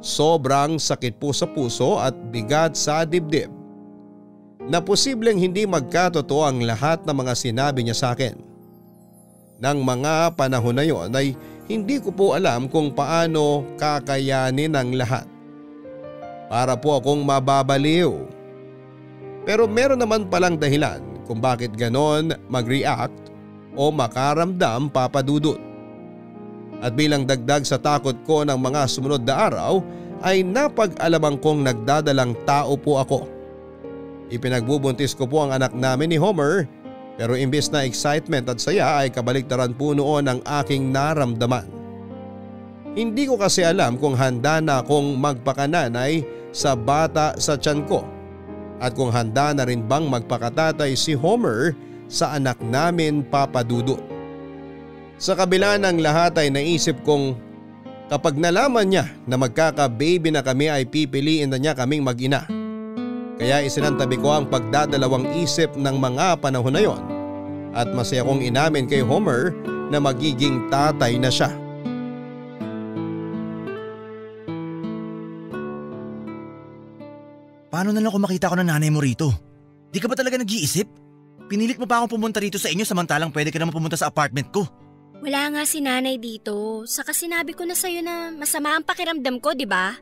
Sobrang sakit po sa puso at bigat sa dibdib na posibleng hindi magkatotoo ang lahat ng mga sinabi niya sa akin. Nang mga panahon na yon ay hindi ko po alam kung paano kakayanin ang lahat. Para po akong mababaliw. Pero meron naman palang dahilan kung bakit ganon mag-react o makaramdam, Papa Dudut. At bilang dagdag sa takot ko ng mga sumunod na araw ay napag-alamang kong nagdadalang tao po ako. Ipinagbubuntis ko po ang anak namin ni Homer pero imbes na excitement at saya ay kabaligtaran po noon ang aking naramdaman. Hindi ko kasi alam kung handa na akong magpakananay sa bata sa tiyan ko at kung handa na rin bang magpakatatay si Homer sa anak namin, Papa Dudut. Sa kabila ng lahat ay naisip kong kapag nalaman niya na magkaka-baby na kami ay pipiliin na niya kaming mag-ina. Kaya isinantabi ko ang pagdadalawang isip ng mga panahon na yon at masaya kong inamin kay Homer na magiging tatay na siya. Paano na lang kung makita ko ng nanay mo rito? Di ka ba talaga nag-iisip? Pinilit mo pa akong pumunta rito sa inyo samantalang pwede ka naman pumunta sa apartment ko. Wala nga si nanay dito. Saka sinabi ko na sa'yo na masama ang pakiramdam ko, di ba?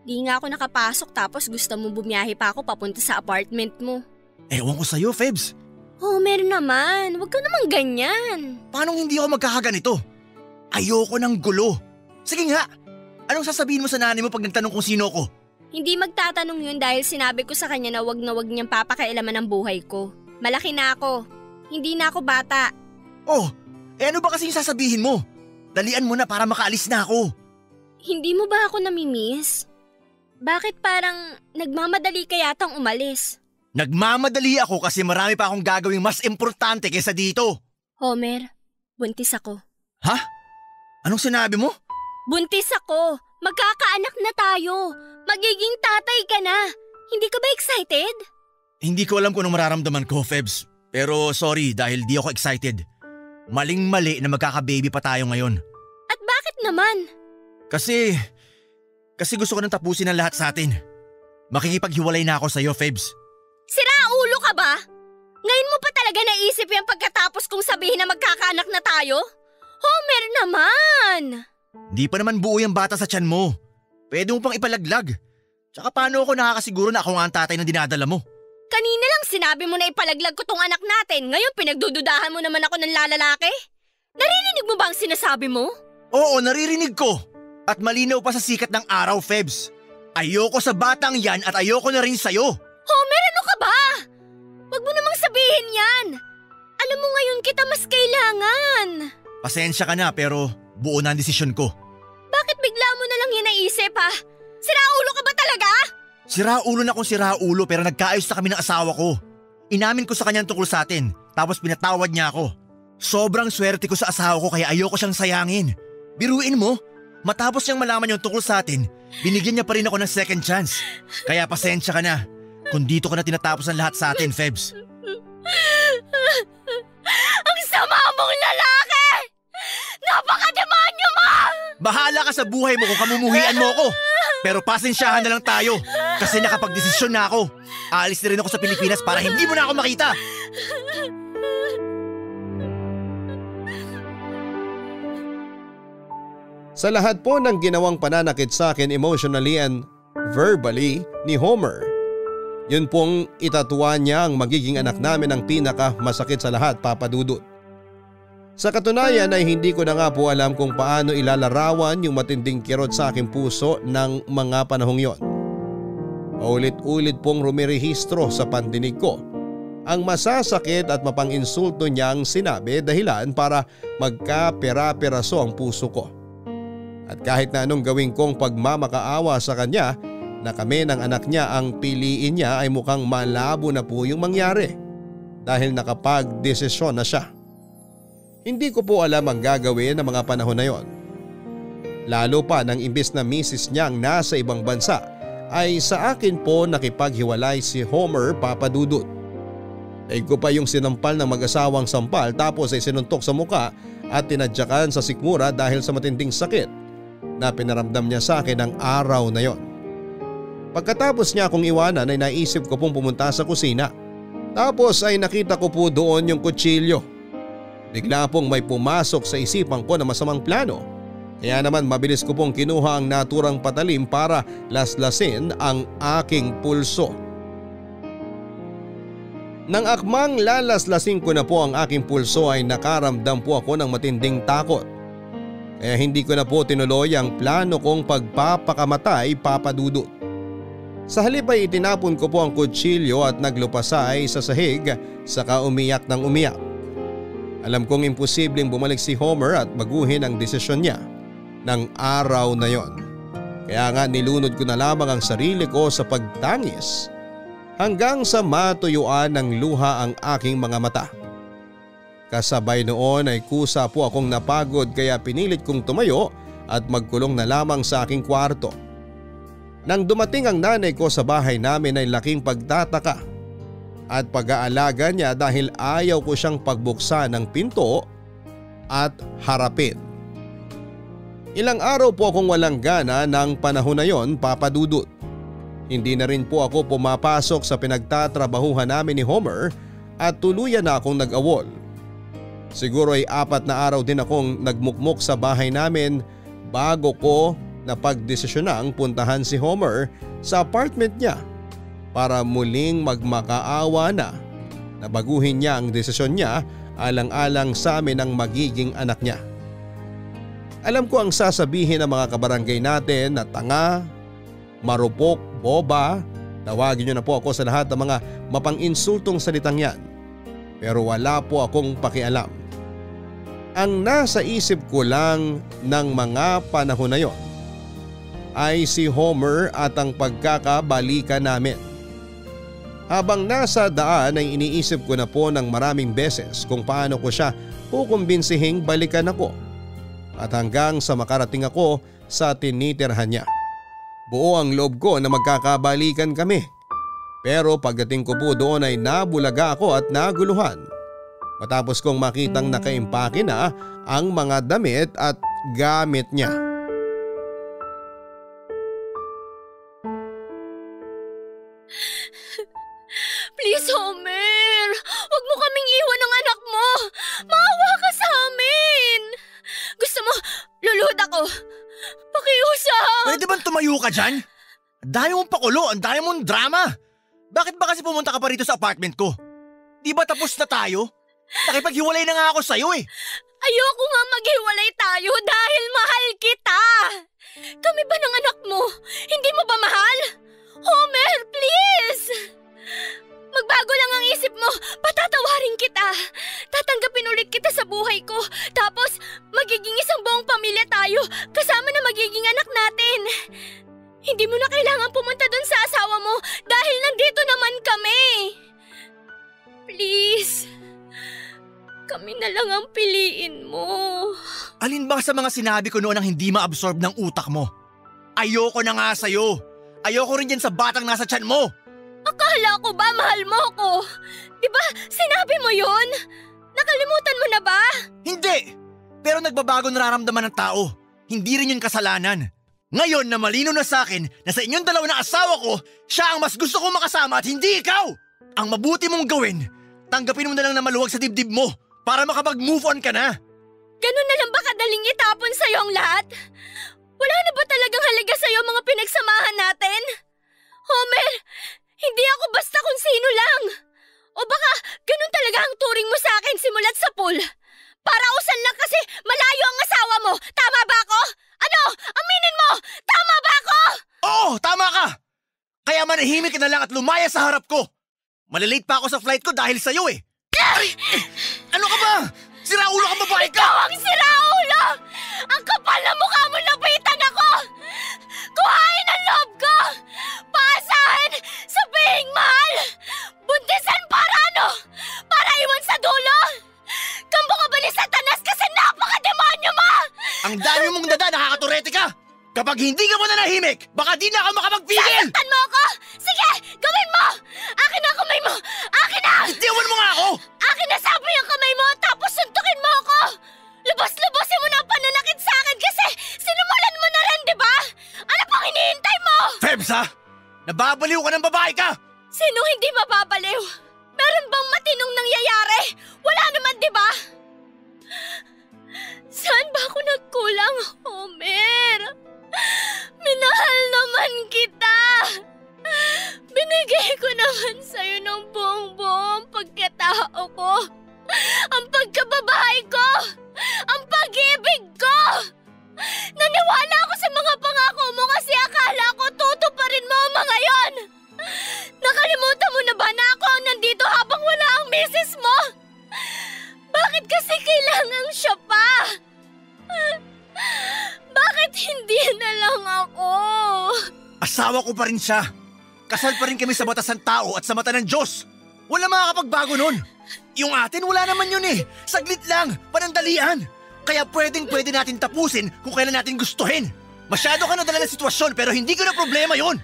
Di nga ako nakapasok tapos gusto mo bumiyahe pa ako papunta sa apartment mo. Ewan ko sa'yo, Febs. Homer naman, huwag ka naman ganyan. Paano hindi ako magkakaganito? Ayoko ng gulo. Sige nga, anong sasabihin mo sa nanay mo pag nagtanong kung sino ko? Hindi magtatanong yun dahil sinabi ko sa kanya na wag niyang papakailaman ang buhay ko. Malaki na ako. Hindi na ako bata. Oh, ano ba kasi yung sasabihin mo? Dalian mo na para makaalis na ako. Hindi mo ba ako namimiss? Bakit parang nagmamadali ka yatang umalis? Nagmamadali ako kasi marami pa akong gagawing mas importante kaysa dito. Homer, buntis ako. Ha? Anong sinabi mo? Buntis ako. Magkakaanak na tayo. Magiging tatay ka na. Hindi ka ba excited? Hindi ko alam kung anong mararamdaman ko, Febs. Pero sorry dahil di ako excited. Maling-mali na magkaka-baby pa tayo ngayon. At bakit naman? Kasi gusto ko nang tapusin ang lahat sa atin. Makikipaghiwalay na ako sa'yo, Febs. Sira ulo ka ba? Ngayon mo pa talaga naisip yan pagkatapos kong sabihin na magkakaanak na tayo? Homer naman! Di pa naman buo yung bata sa tiyan mo. Pwede mo pang ipalaglag. Tsaka paano ako nakakasiguro na ako nga ang tatay na dinadala mo? Kanina lang sinabi mo na ipalaglag ko tong anak natin. Ngayon pinagdududahan mo naman ako ng lalalaki? Naririnig mo ba ang sinasabi mo? Oo, naririnig ko. At malinaw pa sa sikat ng araw, Febs. Ayoko sa batang yan at ayoko na rin sa'yo. Homer, ano ka ba? Huwag mo namang sabihin yan. Alam mo ngayon kita mas kailangan. Pasensya ka na pero buo na ang desisyon ko. Bakit bigla mo na lang yan naisip ha? Siraulo ka ba talaga? Siraulo na kung siraulo pero nagkaayos na kami ng asawa ko. Inamin ko sa kanya tungkol sa atin tapos pinatawad niya ako. Sobrang swerte ko sa asawa ko kaya ayoko siyang sayangin. Biruin mo, matapos niyang malaman yung tungkol sa atin, binigyan niya pa rin ako ng second chance. Kaya pasensya ka na kung dito ka na tinatapos ang lahat sa atin, Febs. Ang sama mong lalaki! Napakademonyo mo! Bahala ka sa buhay mo kung kamumuhian mo ako. Pero pasensyahan na lang tayo kasi nakapagdesisyon na ako. Aalis na rin ako sa Pilipinas para hindi mo na ako makita. Sa lahat po ng ginawang pananakit sa akin emotionally and verbally ni Homer, yun pong itatuwa niya ang magiging anak namin ang pinaka masakit sa lahat, Papa Dudut. Sa katunayan ay hindi ko na nga po alam kung paano ilalarawan yung matinding kirot sa aking puso ng mga panahong yon. Paulit-ulit pong rumirehistro sa pandinig ko ang masasakit at mapang-insulto niyang sinabi dahilan para magkapera-peraso ang puso ko. At kahit na anong gawin kong pagmamakaawa sa kanya na kami ng anak niya ang piliin niya ay mukhang malabo na po yung mangyari dahil nakapag-desisyon na siya. Hindi ko po alam ang gagawin ng mga panahon na yon. Lalo pa nang imbis na misis niyang nasa ibang bansa ay sa akin po nakipaghiwalay si Homer, Papa Dudut. Daig ko pa yung sinampal ng mag-asawang sampal tapos ay sinuntok sa muka at tinadyakan sa sikmura dahil sa matinding sakit na pinaramdam niya sa akin ang araw na yon. Pagkatapos niya akong iwanan ay naisip ko pong pumunta sa kusina. Tapos ay nakita ko po doon yung kutsilyo. Bigla pong may pumasok sa isipan ko na masamang plano. Kaya naman mabilis ko pong kinuha ang naturang patalim para laslasin ang aking pulso. Nang akmang lalaslasin ko na po ang aking pulso ay nakaramdam po ako ng matinding takot. Kaya hindi ko na po tinuloy ang plano kong pagpapakamatay, Papa Dudut. Sa halip ay itinapon ko po ang kutsilyo at naglupasay sa sahig saka umiyak ng umiyak. Alam kong imposibleng bumalik si Homer at baguhin ang desisyon niya ng araw na yon. Kaya nga nilunod ko na lamang ang sarili ko sa pagtangis hanggang sa matuyuan ng luha ang aking mga mata. Kasabay noon ay kusa po akong napagod kaya pinilit kong tumayo at magkulong na lamang sa aking kwarto. Nang dumating ang nanay ko sa bahay namin ay laking pagtataka at pag-aalaga niya dahil ayaw ko siyang pagbuksan ng pinto at harapin. Ilang araw po akong walang gana ng panahon na yon, Papa Dudut. Hindi na rin po ako pumapasok sa pinagtatrabahuhan namin ni Homer at tuluyan na akong nag-awol. Siguro ay 4 na araw din akong nagmukmok sa bahay namin bago ko napagdesisyonang puntahan si Homer sa apartment niya para muling magmakaawa na baguhin niya ang desisyon niya alang-alang sa amin ang magiging anak niya. Alam ko ang sasabihin ng mga kabarangay natin na tanga, marupok, boba, tawagin niyo na po ako sa lahat ng mga mapang-insultong salitang yan. Pero wala po akong pakialam. Ang nasa isip ko lang ng mga panahon na yon ay si Homer at ang pagkakabalikan namin. Habang nasa daan ay iniisip ko na po ng maraming beses kung paano ko siya kukumbensihing balikan ako. At hanggang sa makarating ako sa tinitirhan niya. Buo ang loob ko na magkakabalikan kami. Pero pagdating ko po doon ay nabulaga ako at naguluhan. matapos kong makitang nakaimpake na ang mga damit at gamit niya. Please, Homer! Huwag mo kaming iwan ng anak mo! Maawa ka sa amin! Gusto mo, luluhod ako. Pakiusap! Pwede bang tumayo ka dyan? Ang dami mong pakulo, ang dami mong drama. Bakit ba kasi pumunta ka pa rito sa apartment ko? Di ba tapos na tayo? Nakipaghiwalay na nga ako sa'yo eh. Ayoko nga maghiwalay tayo dahil mahal kita! Kami ba ng anak mo? Hindi mo ba mahal? Homer, please! Magbago lang ang isip mo, patatawarin kita. Tatanggapin ulit kita sa buhay ko. Tapos, magiging isang buong pamilya tayo, kasama na magiging anak natin. Hindi mo na kailangan pumunta dun sa asawa mo dahil nandito naman kami. Please, kami na lang ang piliin mo. Alin ba sa mga sinabi ko noon ang hindi ma-absorb ng utak mo? Ayoko na nga sa'yo. Ayoko rin dyan sa batang nasa tiyan mo. Akala ko ba mahal mo ko? Diba sinabi mo yun? Nakalimutan mo na ba? Hindi! Pero nagbabago nararamdaman ng tao. Hindi rin yun kasalanan. Ngayon na malino na sa akin na sa inyong dalawa na asawa ko, siya ang mas gusto kong makasama at hindi ikaw! Ang mabuti mong gawin, tanggapin mo na lang na maluwag sa dibdib mo para makapag-move on ka na. Ganun na lang ba kadaling itapon sa'yo ang lahat? Wala na ba talagang halaga sa'yo mga pinagsamahan natin? Homer, hindi ako basta kung sino lang. O baka ganun talaga ang turing mo sa akin simulat sa pool. Para usan lang kasi malayo ang asawa mo. Tama ba ako? Ano? Aminin mo! Tama ba ako? Oo, tama ka! Kaya manahimik ka na lang at lumaya sa harap ko. Malilate pa ako sa flight ko dahil sa'yo eh. Ay! Ano ka ba? Siraulo kang babae ka! Ikaw ang siraulo! Ang kapal na mukha mo, lapitan ako! Kuhain ang loob ko! Paasahin! Sabihing mahal! Buntisan para ano? Para iwan sa dulo? Kambo ka ba ni Satanas kasi napaka-demonyo mo? Ang dami mong dada, nakakaturete ka! Kapag hindi ka mo nanahimik, baka di na ako makapagpigil! Sasaktan mo ako! Sige, gawin mo! Akin na ang kamay mo! Akin na! Itiwan mo nga ako! Akin na sabi ang kamay mo tapos suntukin mo ako! Lubos-lubosin mo na ang pananakit sa akin kasi sinumulan mo na rin, di ba? Ano pang hinihintay mo? Febs ha? Nababaliw ka ng babae ka! Sino hindi mababaliw? Meron bang matinong nangyayari? Wala naman, di ba? Saan ba ako nagkulang, Homer? Minahal naman kita. Binigay ko naman sa'yo ng buong-buong pagkatao ko. Ang pagkababae ko. Ang pag-ibig ko. Naniwala ako sa mga pangako mo kasi akala ko tutuparin mo ang mga yon. Nakalimutan mo na ba na ako ang nandito habang wala ang misis mo? Bakit kasi kailangan siya pa? Bakit hindi na lang ako? Asawa ko pa rin siya. Kasal pa rin kami sa batas ng tao at sa mata ng Diyos. Wala makakapagbago nun. Yung atin wala naman yun eh. Saglit lang, panandalian. Kaya pwede natin tapusin kung kailan natin gustuhin. Masyado ka nadala ng sitwasyon pero hindi ko na problema yun.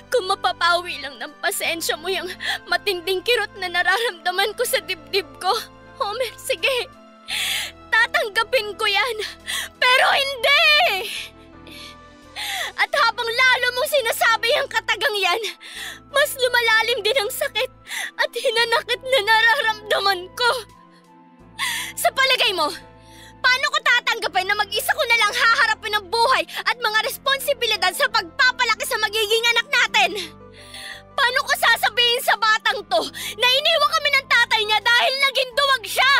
Kung mapapawi lang ng pasensya mo yung matinding kirot na nararamdaman ko sa dibdib ko, Homer, sige. Tatanggapin ko yan. Pero hindi! At habang lalo mong sinasabi ang katagang yan, mas lumalalim din ang sakit at hinanakit na nararamdaman ko. Sa palagay mo, paano ko tatanggapin na mag-isa ko na lang haharapin ang buhay at mga responsibilidad sa pagpapalaki sa magiging anak natin? Paano ko sasabihin sa batang to na iniwan kami ng tatay niya dahil naging duwag siya?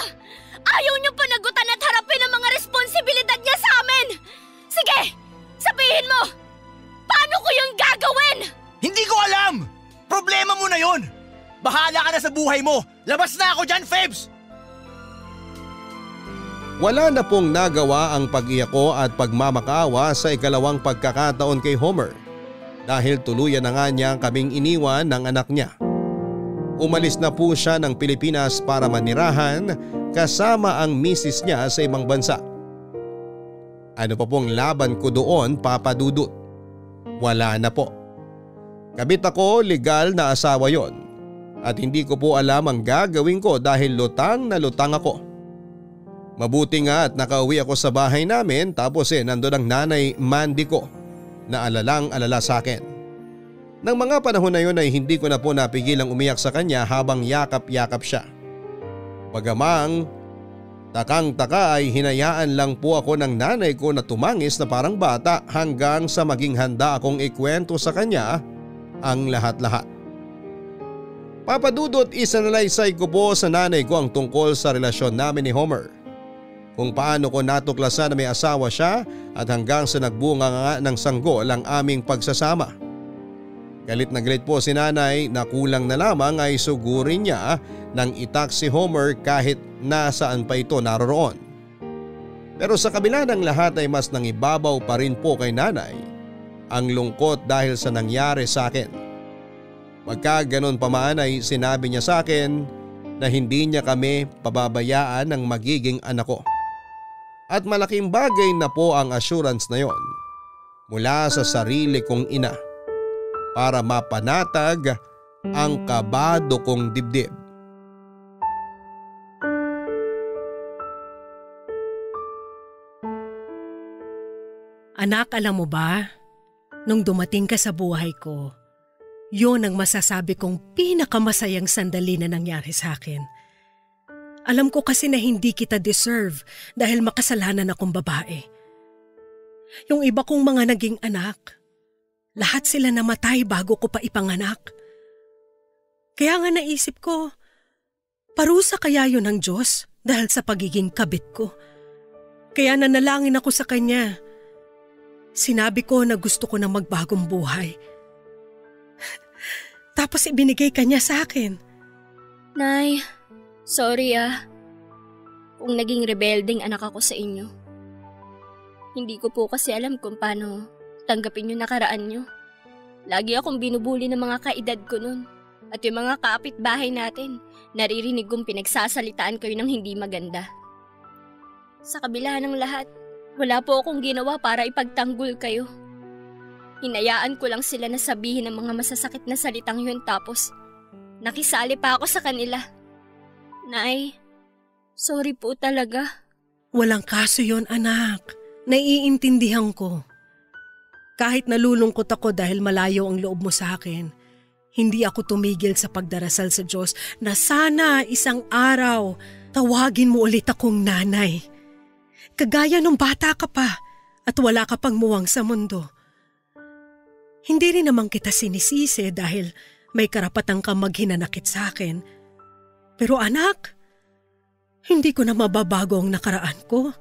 Ayaw niyong panagutan at harapin ang mga responsibilidad niya sa amin! Sige, sabihin mo! Paano ko yung gagawin? Hindi ko alam! Problema mo na yun! Bahala ka na sa buhay mo! Labas na ako dyan, Febs! Wala na pong nagawa ang pag-iyak ko at pagmamakaawa sa ikalawang pagkakataon kay Homer dahil tuluyan na nga niya kaming iniwan ng anak niya. Umalis na po siya ng Pilipinas para manirahan kasama ang misis niya sa ibang bansa. Ano pa pong laban ko doon, Papa Dudut? Wala na po. Kabit ako, legal na asawa yon. at hindi ko po alam ang gagawin ko dahil lutang na lutang ako. Mabuti nga at nakauwi ako sa bahay namin tapos nandun ang nanay Mandy ko na alalang-alala sa akin. Nang mga panahon na yun ay hindi ko na po napigilang umiyak sa kanya habang yakap-yakap siya. Bagamang takang-taka ay hinayaan lang po ako ng nanay ko na tumangis na parang bata hanggang sa maging handa akong ikwento sa kanya ang lahat-lahat. Papadudot, isanalaysay ko po sa nanay ko ang tungkol sa relasyon namin ni Homer. Kung paano ko natuklasan na may asawa siya at hanggang sa nagbunga nga ng sanggol ang aming pagsasama. Galit na galit po si nanay na kulang na lamang ay sugurin niya ng itak si Homer kahit nasaan pa ito naroroon. Pero sa kabila ng lahat ay mas nangibabaw pa rin po kay nanay ang lungkot dahil sa nangyari sa akin. Magkaganon pa man ay sinabi niya sa akin na hindi niya kami pababayaan ng magiging anak ko. At malaking bagay na po ang assurance na yon mula sa sarili kong ina para mapanatag ang kabado kong dibdib. Anak, alam mo ba? Nung dumating ka sa buhay ko, yun ang masasabi kong pinakamasayang sandali na nangyari sa akin. Alam ko kasi na hindi kita deserve dahil makasalanan akong babae. Yung iba kong mga naging anak, lahat sila namatay bago ko pa ipanganak. Kaya nga naisip ko, parusa kaya yun ng Diyos dahil sa pagiging kabit ko. Kaya nanalangin ako sa Kanya. Sinabi ko na gusto ko na magbagong buhay. Tapos ibinigay Kanya sa akin. Nay, sorry kung naging rebelding anak ako sa inyo. Hindi ko po kasi alam kung paano tanggapin yung nakaraan nyo. Lagi akong binubuli ng mga kaedad ko nun. At yung mga kapitbahay natin, naririnig kong pinagsasalitaan kayo ng hindi maganda. Sa kabila ng lahat, wala po akong ginawa para ipagtanggol kayo. Hinayaan ko lang sila na sabihin ng mga masasakit na salitang yun tapos nakisali pa ako sa kanila. Nay, sorry po talaga. Walang kaso yon, anak. Naiintindihan ko. Kahit nalulungkot ako dahil malayo ang loob mo sa akin, hindi ako tumigil sa pagdarasal sa Diyos na sana isang araw tawagin mo ulit akong nanay. Kagaya nung bata ka pa at wala ka pang muwang sa mundo. Hindi rin naman kita sinisisi dahil may karapatan kang maghinanakit sa akin. Pero anak, hindi ko na mababago ang nakaraan ko.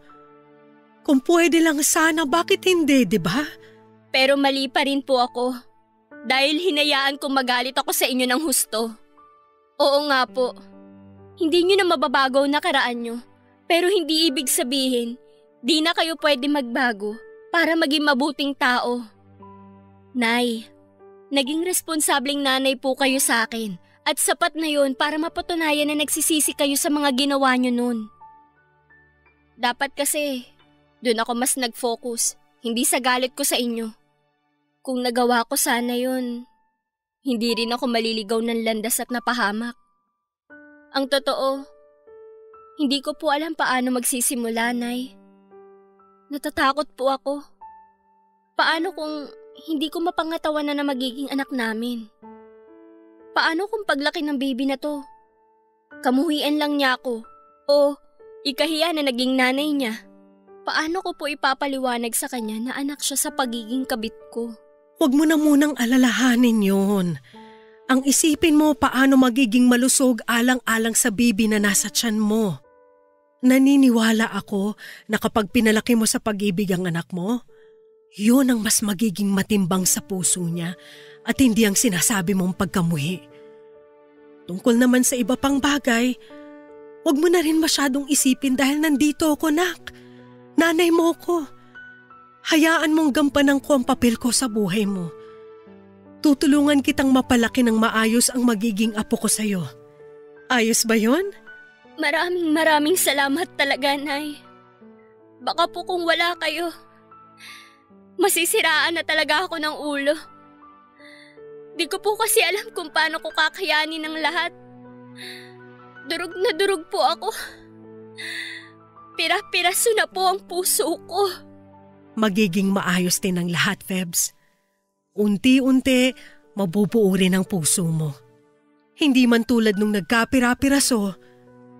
Kung pwede lang sana, bakit hindi, di ba? Pero mali pa rin po ako. Dahil hinayaan kong magalit ako sa inyo ng husto. Oo nga po. Hindi nyo na mababago ang nakaraan nyo. Pero hindi ibig sabihin, di na kayo pwede magbago para maging mabuting tao. Nay, naging responsableng nanay po kayo sa akin. At sapat na yun para mapatunayan na nagsisisi kayo sa mga ginawa nyo nun. Dapat kasi, doon ako mas nag-focus, hindi sa galit ko sa inyo. Kung nagawa ko sana yun, hindi rin ako maliligaw ng landas at napahamak. Ang totoo, hindi ko po alam paano magsisimula, Nay. Natatakot po ako. Paano kung hindi ko mapangatawanan na magiging anak namin? Paano kung paglaki ng baby na to, kamuhian lang niya ako o ikahiya na naging nanay niya? Paano ko po ipapaliwanag sa kanya na anak siya sa pagiging kabit ko? Huwag mo na munang alalahanin yun. Ang isipin mo paano magiging malusog alang-alang sa baby na nasa tiyan mo. Naniniwala ako na kapag pinalaki mo sa pag-ibig ang anak mo, yun ang mas magiging matimbang sa puso niya at hindi ang sinasabi mong pagkamuhi. Tungkol naman sa iba pang bagay, huwag mo na rin masyadong isipin dahil nandito ako, nak. Nanay mo ko. Hayaan mong gampanan ko ang papel ko sa buhay mo. Tutulungan kitang mapalaki ng maayos ang magiging apo ko sa'yo. Ayos ba yon? Maraming salamat talaga, Nay. Baka po kung wala kayo, masisiraan na talaga ako ng ulo. Di ko po kasi alam kung paano ko kakayanin ang lahat. Durog na durog po ako. Pira-piraso na po ang puso ko. Magiging maayos din ang lahat, Febs. Unti-unti, mabubuo rin ang puso mo. Hindi man tulad nung nagkapira-piraso,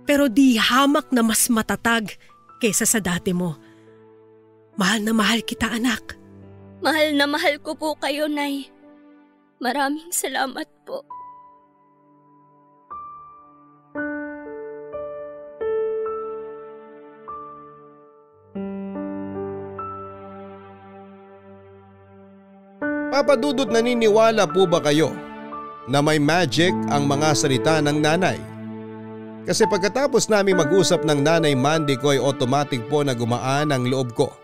pero di hamak na mas matatag kaysa sa dati mo. Mahal na mahal kita, anak. Mahal na mahal ko po kayo, Nay. Maraming salamat po. Papa Dudut, naniniwala po ba kayo na may magic ang mga salita ng nanay? Kasi pagkatapos namin mag-usap ng nanay Mandy ko ay automatic po na gumaan ang loob ko.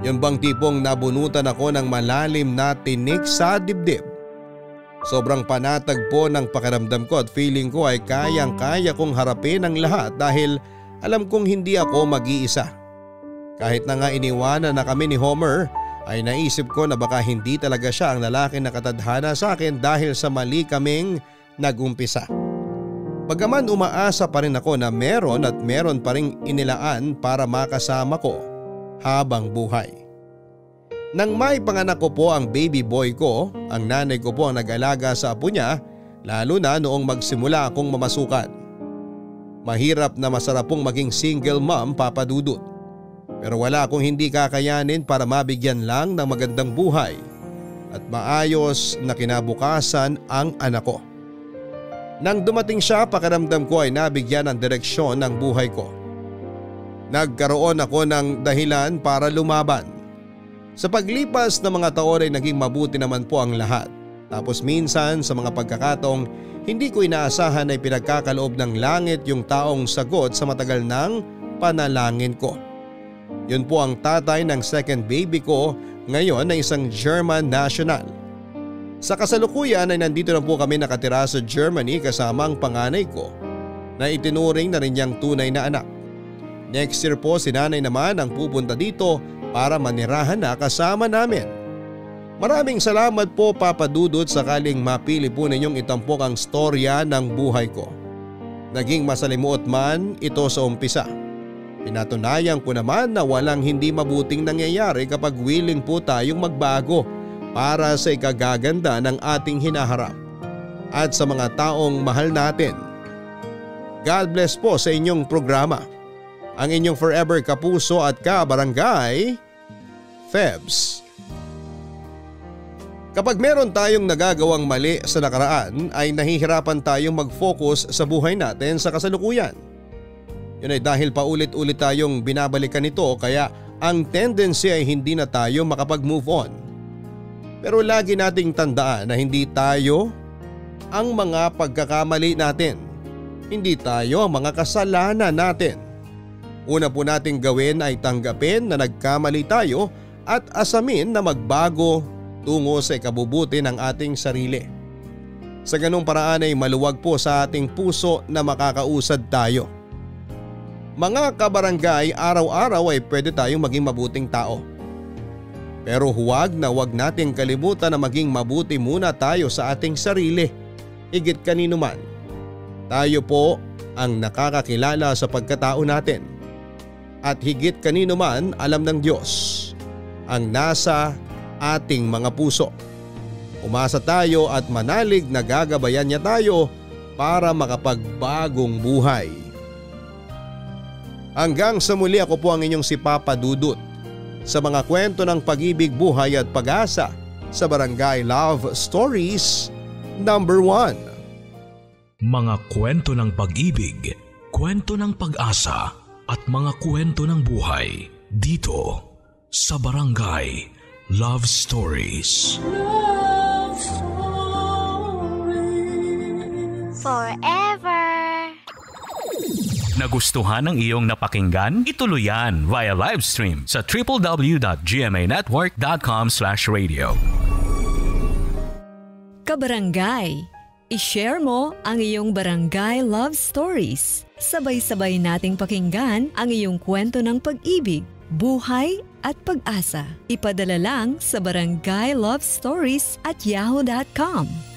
Yun bang tipong nabunutan ako ng malalim na tinik sa dibdib. Sobrang panatag po ng pakiramdam ko at feeling ko ay kayang-kaya kong harapin ang lahat dahil alam kong hindi ako mag-iisa. Kahit na nga iniwanan na kami ni Homer, ay naisip ko na baka hindi talaga siya ang lalaki na katadhana sa akin dahil sa mali kaming nag-umpisa. Bagaman umaasa pa rin ako na meron at meron pa rin inilaan para makasama ko habang buhay. Nang may panganak ko po ang baby boy ko, ang nanay ko po ang nag-alaga sa apo niya, lalo na noong magsimula akong mamasukan. Mahirap na masarap pong maging single mom, Papa Dudut. Pero wala akong hindi kakayanin para mabigyan lang ng magandang buhay at maayos na kinabukasan ang anak ko. Nang dumating siya, pakiramdam ko ay nabigyan ng direksyon ng buhay ko. Nagkaroon ako ng dahilan para lumaban. Sa paglipas ng mga taon ay naging mabuti naman po ang lahat. Tapos minsan sa mga pagkakataong hindi ko inaasahan ay pinagkakaloob ng langit yung taong sagot sa matagal ng panalangin ko. Yun po ang tatay ng second baby ko ngayon na isang German national. Sa kasalukuyan ay nandito na po kami nakatira sa Germany kasama ang panganay ko na itinuring na rin niyang tunay na anak. Next year po si nanay naman ang pupunta dito para manirahan na kasama namin. Maraming salamat po, Papa Dudut, sakaling mapili po ninyong itampok ang storya ng buhay ko. Naging masalimuot man ito sa umpisa. Pinatunayan ko naman na walang hindi mabuting nangyayari kapag willing po tayong magbago para sa ikagaganda ng ating hinaharap at sa mga taong mahal natin. God bless po sa inyong programa. Ang inyong forever kapuso at kabarangay, Febs. Kapag meron tayong nagagawang mali sa nakaraan ay nahihirapan tayong mag-focus sa buhay natin sa kasalukuyan. Yun ay dahil paulit-ulit tayong binabalikan nito kaya ang tendency ay hindi na tayo makapag-move on. Pero lagi nating tandaan na hindi tayo ang mga pagkakamali natin. Hindi tayo ang mga kasalanan natin. Una po nating gawin ay tanggapin na nagkamali tayo at asamin na magbago tungo sa ikabubuti ng ating sarili. Sa ganung paraan ay maluwag po sa ating puso na makakausad tayo. Mga kabarangay, araw-araw ay pwede tayong maging mabuting tao. Pero huwag nating kalimutan na maging mabuti muna tayo sa ating sarili. Higit kanino man. Tayo po ang nakakakilala sa pagkatao natin. At higit kanino man alam ng Diyos ang nasa ating mga puso. Umasa tayo at manalig na gagabayan niya tayo para makapagbagong buhay. Hanggang sa muli, ako po ang inyong si Papa Dudut sa mga kwento ng pag-ibig, buhay at pag-asa sa Barangay Love Stories number 1. Mga kwento ng pag-ibig, kwento ng pag-asa at mga kwento ng buhay dito sa Barangay Love Stories. Love Stories. Forever. Nagustuhan ng iyong napakinggan? Ituloy yan via live stream sa www.gmanetwork.com/radio. Kabarangay, i-share mo ang iyong barangay love stories. Sabay-sabay nating pakinggan ang iyong kwento ng pag-ibig, buhay at pag-asa. Ipadala lang sa barangaylovestories@yahoo.com.